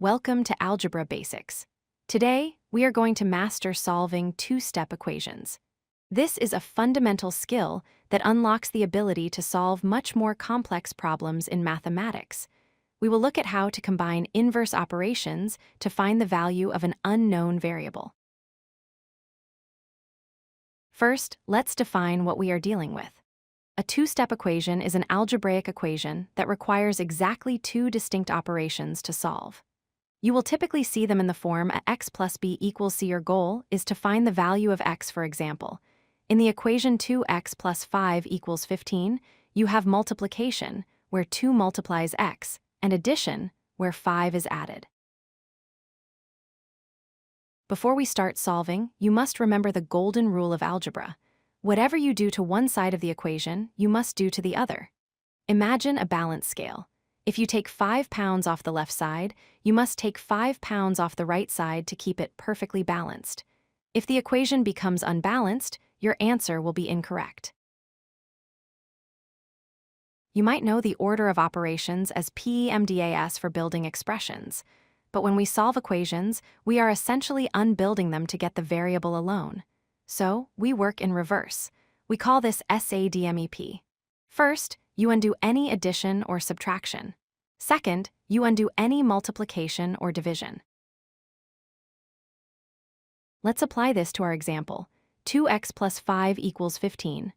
Welcome to Algebra Basics. Today, we are going to master solving two-step equations. This is a fundamental skill that unlocks the ability to solve much more complex problems in mathematics. We will look at how to combine inverse operations to find the value of an unknown variable. First, let's define what we are dealing with. A two-step equation is an algebraic equation that requires exactly two distinct operations to solve. You will typically see them in the form x plus b equals c. Your goal is to find the value of x, for example. In the equation 2x plus 5 equals 15, you have multiplication, where 2 multiplies x, and addition, where 5 is added. Before we start solving, you must remember the golden rule of algebra. Whatever you do to one side of the equation, you must do to the other. Imagine a balance scale. If you take 5 pounds off the left side, you must take 5 pounds off the right side to keep it perfectly balanced. If the equation becomes unbalanced, your answer will be incorrect. You might know the order of operations as PEMDAS for building expressions, but when we solve equations, we are essentially unbuilding them to get the variable alone. So, we work in reverse. We call this SADMEP. First, you undo any addition or subtraction. Second, you undo any multiplication or division. Let's apply this to our example. 2x plus 5 equals 15.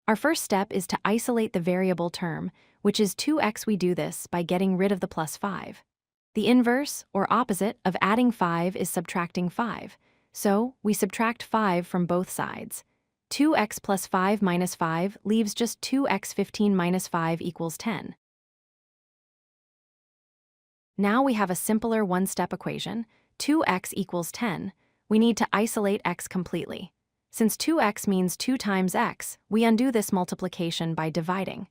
Our first step is to isolate the variable term, which is 2x. We do this by getting rid of the plus 5. The inverse, or opposite, of adding 5 is subtracting 5. So, we subtract 5 from both sides. 2x plus 5 minus 5 leaves just 2x. 15 minus 5 equals 10. Now we have a simpler one-step equation, 2x equals 10. We need to isolate x completely. Since 2x means 2 times x, we undo this multiplication by dividing.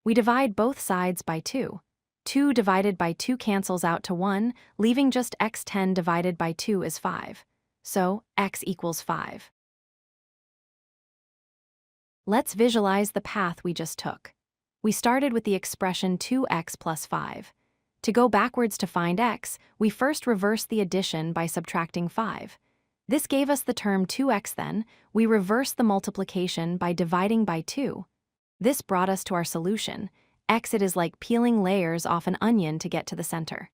We divide both sides by 2. 2 divided by 2 cancels out to 1, leaving just x. 10 divided by 2 is 5. So, x equals 5. Let's visualize the path we just took. We started with the expression 2x plus 5. To go backwards to find x, we first reverse the addition by subtracting 5. This gave us the term 2x. Then, we reverse the multiplication by dividing by 2. This brought us to our solution. It is like peeling layers off an onion to get to the center.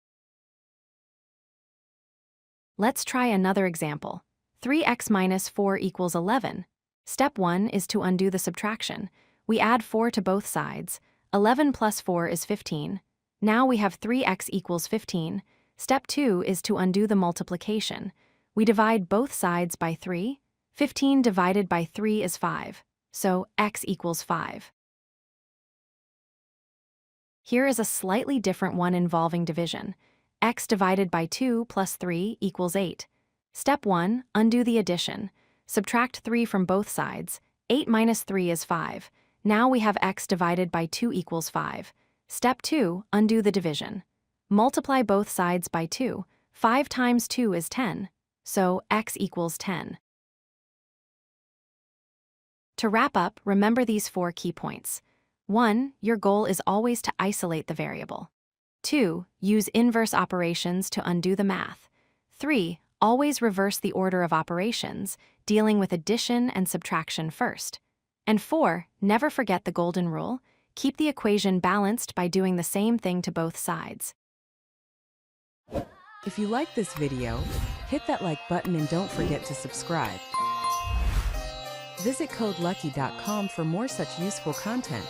Let's try another example. 3x minus 4 equals 11. Step 1 is to undo the subtraction. We add 4 to both sides. 11 plus 4 is 15. Now we have 3x equals 15. Step 2 is to undo the multiplication. We divide both sides by 3. 15 divided by 3 is 5. So, x equals 5. Here is a slightly different one involving division. X divided by 2 plus 3 equals 8. Step 1, undo the addition. Subtract 3 from both sides. 8 minus 3 is 5. Now we have x divided by 2 equals 5. Step 2, undo the division. Multiply both sides by 2. 5 times 2 is 10. So, x equals 10. To wrap up, remember these 4 key points. 1. Your goal is always to isolate the variable. 2. Use inverse operations to undo the math. 3. Always reverse the order of operations, dealing with addition and subtraction first. And 4. Never forget the golden rule. Keep the equation balanced by doing the same thing to both sides. If you like this video, hit that like button and don't forget to subscribe. Visit codelucky.com for more such useful content.